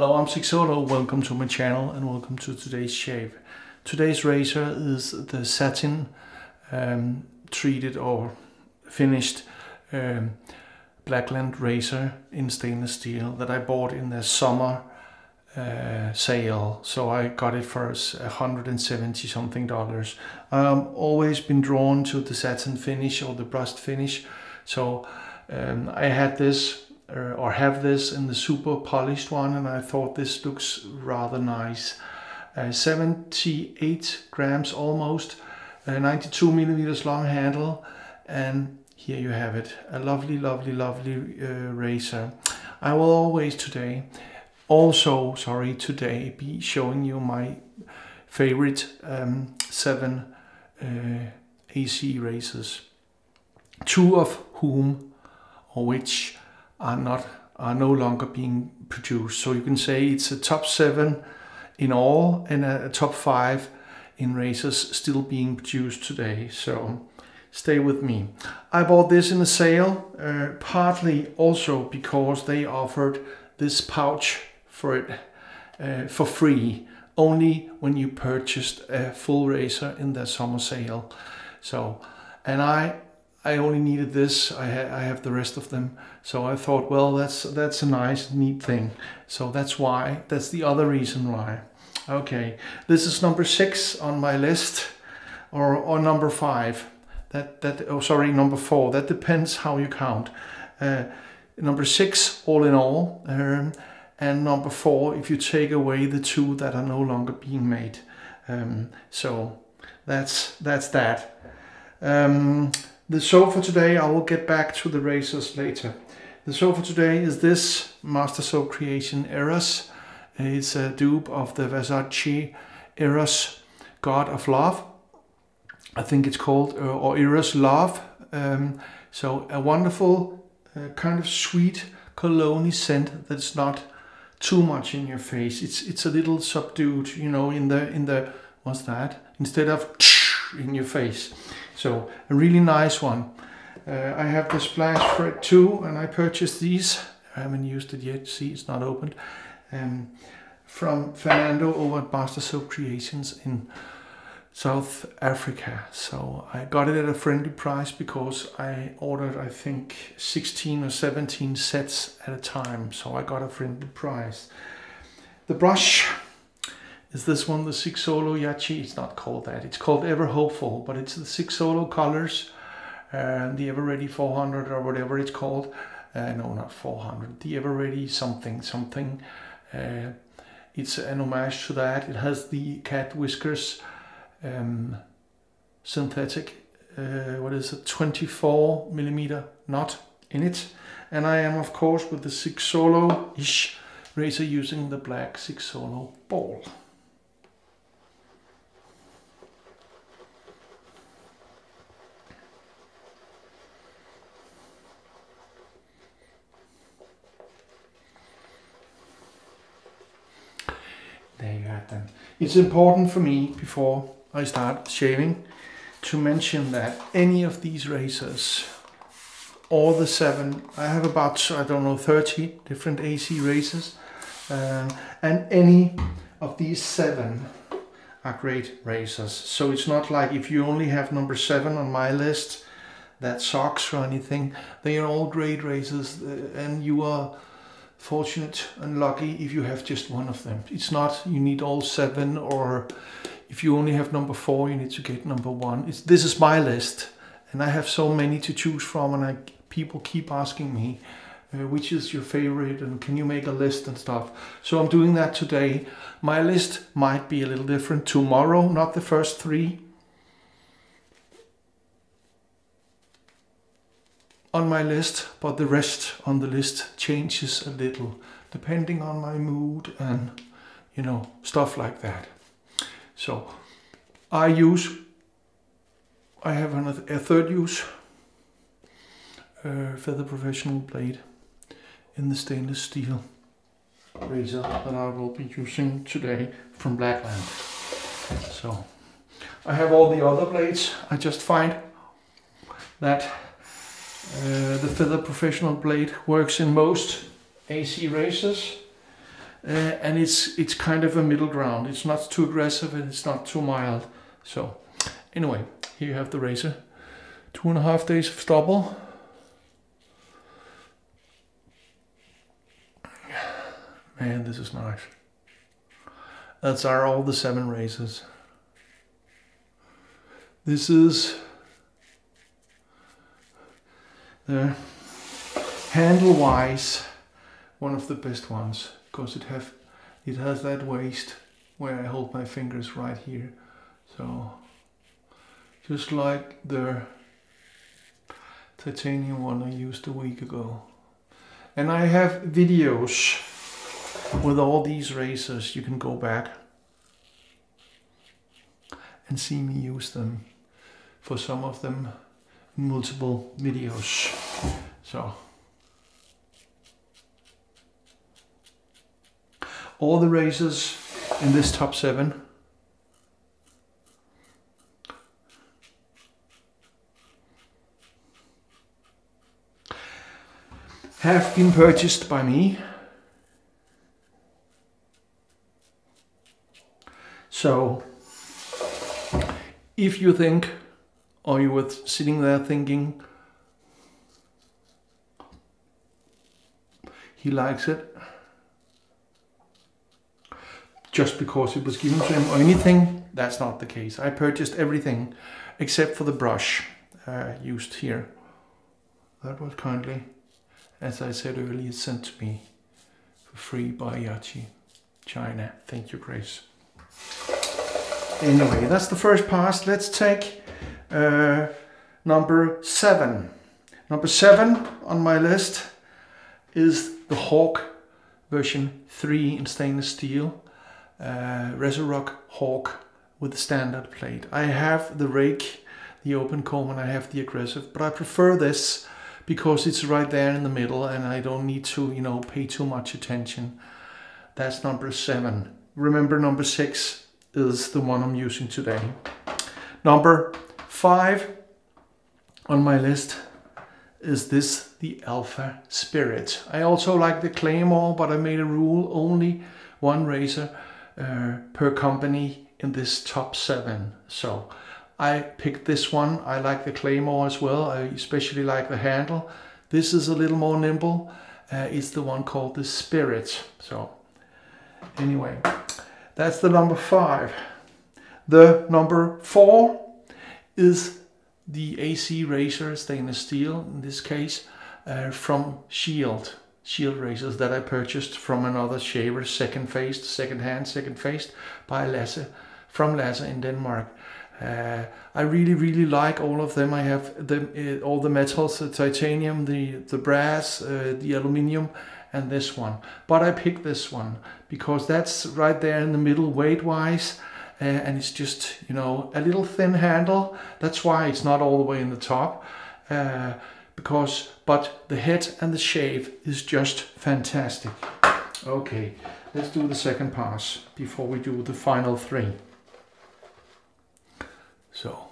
Hello, I'm sigsolo. Welcome to my channel and welcome to today's shave. Today's razor is the satin treated or finished Blackland razor in stainless steel that I bought in the summer sale. So I got it for $170 something. Always been drawn to the satin finish or the brushed finish. So I had this or have this in the super polished one, and I thought this looks rather nice. 78 grams almost, 92 millimeters long handle, and here you have it, a lovely razor. I will always today be showing you my favorite 7 AC razors, 2 of whom or which are no longer being produced. So you can say it's a top 7 in all and a top 5 in razors still being produced today. So stay with me. I bought this in a sale, partly also because they offered this pouch for it for free only when you purchased a full razor in that summer sale. So, and I only needed this. I have the rest of them. So I thought, well, that's a nice, neat thing. So that's the other reason why. Okay, this is number 6 on my list, or number 5. Number 4. That depends how you count. Number 6 all in all, and number 4 if you take away the 2 that are no longer being made. So that's that. So for today, I will get back to the razors later. The so for today is this Master Soap Creation Eros. It's a dupe of the Versace Eros God of Love. I think it's called, or Eros Love. So a wonderful kind of sweet cologne scent that's not too much in your face. It's a little subdued, you know, in the what's that? Instead of in your face. So a really nice one. I have the splash for it too, and I purchased these. I haven't used it yet. See, it's not opened. From Fernando over at Master Soap Creations in South Africa. So I got it at a friendly price because I ordered, I think, 16 or 17 sets at a time. So I got a friendly price. The brush is this one, the sigsolo Yaqi. It's not called that. It's called Ever Hopeful, but it's the sigsolo colors. The Ever Ready 400 or whatever it's called. No, not 400. The Ever Ready something. It's an homage to that. It has the cat Whiskers synthetic, 24 millimeter knot in it. And I am, of course, with the sigsolo-ish razor using the black sigsolo ball. There you have them. It's important for me, before I start shaving, to mention that any of these razors, all the 7, I have about, I don't know, 30 different AC razors, and any of these 7 are great razors. So it's not like if you only have number 7 on my list, that sucks or anything. They are all great razors, and you are fortunate and lucky if you have just one of them. It's not you need all 7, or if you only have number 4, you need to get number 1. This is my list, and I have so many to choose from, and people keep asking me which is your favorite and can you make a list and stuff. So I'm doing that today. My list might be a little different tomorrow, not the first 3 on my list, but the rest on the list changes a little depending on my mood and, you know, stuff like that. So I have a third use Feather Professional blade in the stainless steel razor that I will be using today from Blackland. So I have all the other blades. I just find that the Feather Professional blade works in most AC razors. and it's kind of a middle ground. It's not too aggressive and it's not too mild. So anyway, here you have the razor. 2.5 days of stubble. Man, this is nice. That's all the 7 razors. This is the handle-wise one of the best ones, because it has that waist where I hold my fingers right here. So just like the titanium one I used a week ago. And I have videos with all these razors. You can go back and see me use them, for some of them in multiple videos. So all the razors in this top 7 have been purchased by me. So if you think, or you were sitting there thinking, he likes it just because it was given to him or anything, that's not the case. I purchased everything except for the brush used here. That was kindly, as I said earlier, sent to me for free by Yaqi, China. Thank you, Grace. Anyway, that's the first pass. Let's take number 7. Number 7 on my list is the Hawk version 3 in stainless steel. Zaharoff Hawk with the standard plate. I have the rake, the open comb, and I have the aggressive, but I prefer this because it's right there in the middle and I don't need to, you know, pay too much attention. That's number 7. Remember, number 6 is the one I'm using today. Number 5 on my list is this, the Alpha Spirit. I also like the Claymore, but I made a rule, only 1 razor per company in this top 7. So I picked this one. I like the Claymore as well. I especially like the handle. This is a little more nimble. It's the one called the Spirit. So anyway, that's the number 5. The number 4 is the AC razor, stainless steel in this case, from Shield razors that I purchased from another shaver, second faced by Lasse, from Lasse in Denmark. I really like all of them. I have all the metals, the titanium, the brass, the aluminium, and this one. But I picked this one because that's right there in the middle weight wise, and it's just, you know, a little thin handle. That's why it's not all the way in the top. But the head and the shave is just fantastic. Okay, let's do the second pass before we do the final 3. So,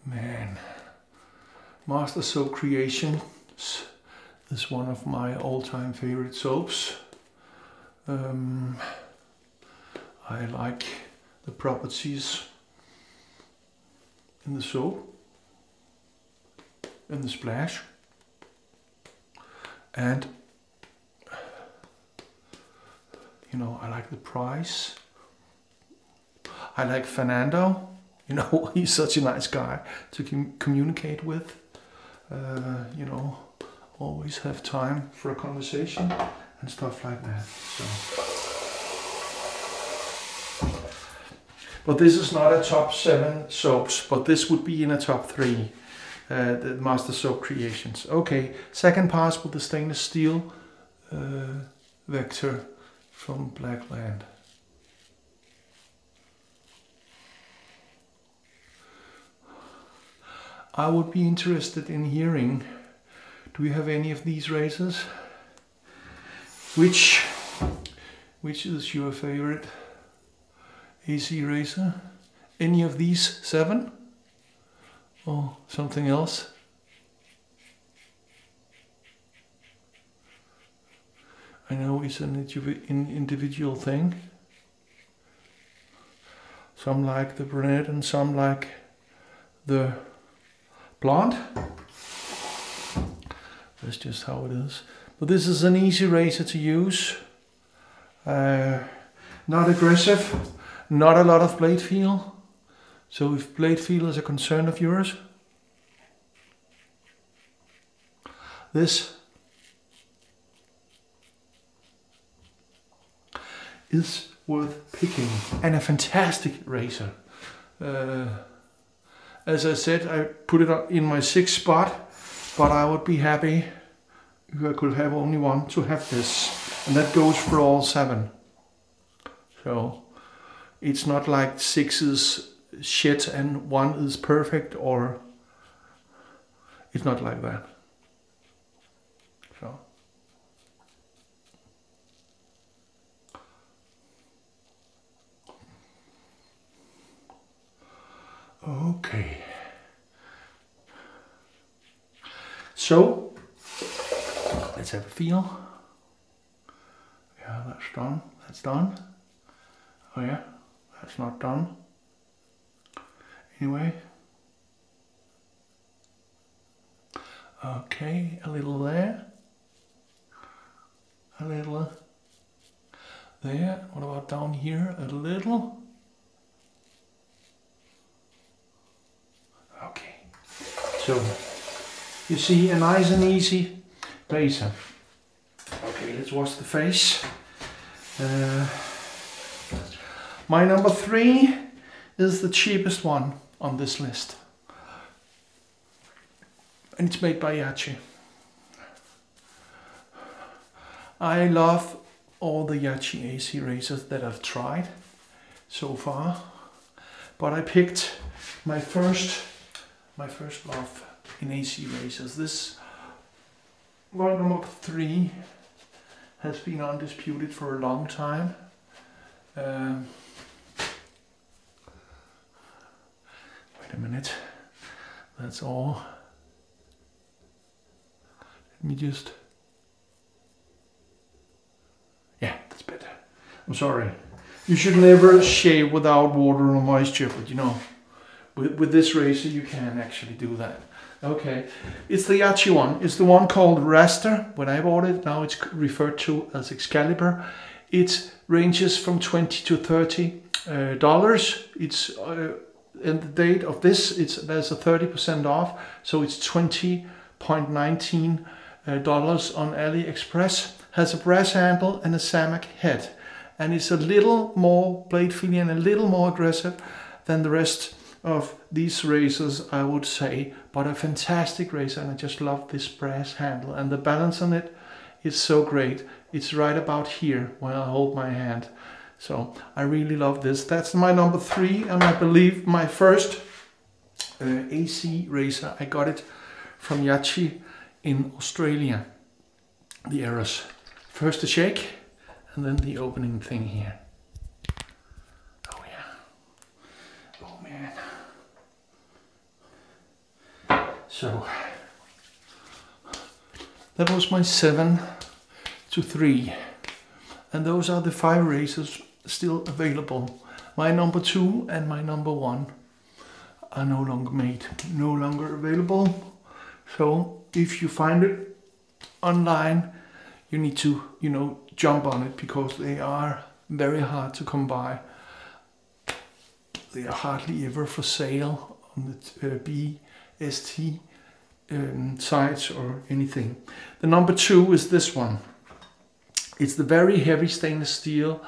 man, Master Soap Creations is one of my all-time favorite soaps. I like the properties in the soap, in the splash, and you know, I like the price. I like Fernando, you know, he's such a nice guy to communicate with, you know, always have time for a conversation and stuff like that. So, but this is not a top 7 soaps, but this would be in a top 3, the Master Soap Creations. Okay, second pass with the stainless steel Vector from Blackland. I would be interested in hearing, do you have any of these razors? Which is your favorite AC razor? Any of these 7? Or something else? I know it's an individual thing. Some like the brunette and some like the blonde. That's just how it is. But this is an easy razor to use. Not aggressive, not a lot of blade feel. So if blade feel is a concern of yours, this is worth picking and a fantastic razor. As I said, I put it in my 6th spot, but I would be happy if I could have only one to have this, and that goes for all 7. So it's not like 6 is shit and 1 is perfect, or it's not like that. So okay. So let's have a feel. Yeah, that's done. That's done. Oh yeah, that's not done. Anyway. Okay, a little there. A little there. What about down here? A little. Okay. So you see, a nice and easy razor. Okay, let's wash the face. My number 3 is the cheapest one on this list. And it's made by Yaqi. I love all the Yaqi AC razors that I've tried so far. But I picked my first love in AC razors. This one, number 3, has been undisputed for a long time. Wait a minute, that's all. Let me just, yeah, that's better. I'm sorry. You should never shave without water or moisture, but you know, with this razor you can actually do that. Okay, it's the Yaqi one. It's the one called Raster. When I bought it, now it's referred to as Excalibur. It ranges from $20 to $30. It's in the date of this, there's a 30% off, so it's $20.19 on AliExpress. Has a brass handle and a Samak head, and it's a little more blade feeling and a little more aggressive than the rest of these razors, I would say, but a fantastic razor, and I just love this brass handle, and the balance on it is so great. It's right about here when I hold my hand, so I really love this. That's my number 3, and I believe my first AC razor. I got it from Yaqi in Australia, the Eros. First the shake, and then the opening thing here. Oh yeah, oh man. So that was my 7 to 3, and those are the 5 razors still available. My number 2 and my number 1 are no longer made, no longer available. So if you find it online, you need to, you know, jump on it, because they are very hard to come by. They are hardly ever for sale on the BST sites or anything. The number 2 is this one. It's the very heavy stainless steel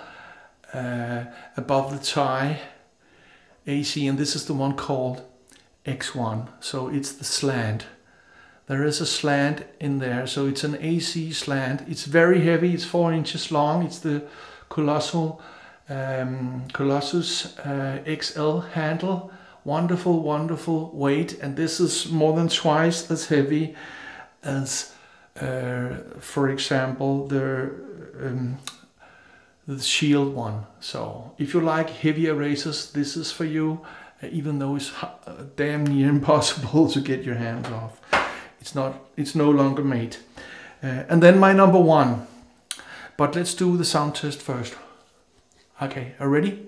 above the tie AC, and this is the one called X1. So it's the slant. There is a slant in there, so it's an AC slant. It's very heavy, it's 4 inches long. It's the Colossus XL handle. Wonderful, wonderful weight, and this is more than twice as heavy as, for example, the Shield one. So if you like heavier razors, this is for you, even though it's damn near impossible to get your hands off. It's no longer made. And then my number 1. But let's do the sound test first. Okay, are you ready?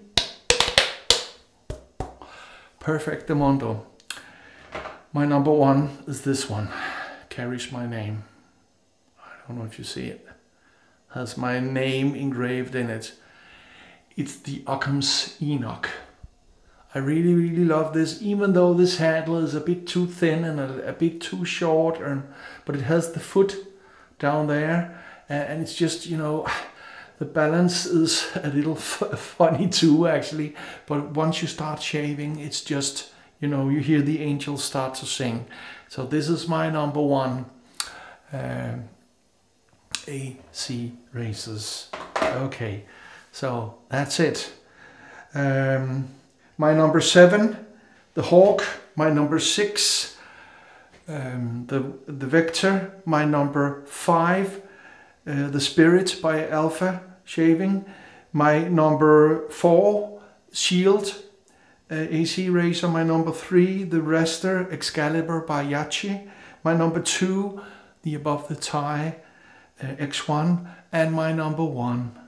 Perfectamundo. My number one is this one. Carries my name. I don't know if you see it. Has my name engraved in it. It's the hc&c. I really, really love this, even though this handle is a bit too thin and a bit too short, but it has the foot down there, and it's just, you know, the balance is a little funny too, actually. But once you start shaving, it's just, you know, you hear the angels start to sing. So this is my number one AC razors. Okay, so that's it. My number 7, the Hawk. My number 6, the Vector. My number 5, the Spirit by Alpha Shaving. My number 4, Shield AC razor. My number 3, the Rester Excalibur by Yaqi. My number 2, the Above the Tie X1. And my number 1,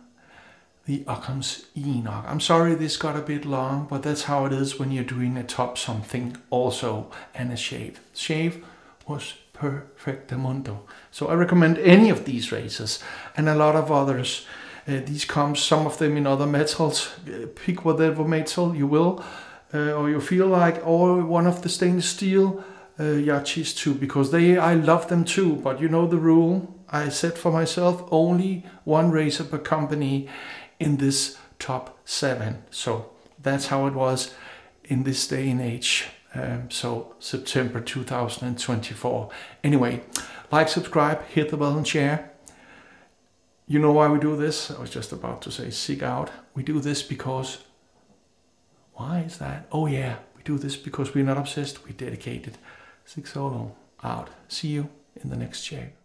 the hc&c. I'm sorry this got a bit long, but that's how it is when you're doing a top something also and a shave. Shave was perfectamundo. So I recommend any of these razors and a lot of others. These come, some of them in other metals. Pick whatever metal you will, or you feel like, or one of the stainless steel Yaqis too, because I love them too. But you know the rule I set for myself: only one razor per company in this top 7. So that's how it was in this day and age. So September 2024. Anyway, like, subscribe, hit the bell and share. You know why we do this? I was just about to say sig out. We do this because, why is that? Oh yeah, we do this because we're not obsessed, we're dedicated. Sigsolo out. See you in the next shave.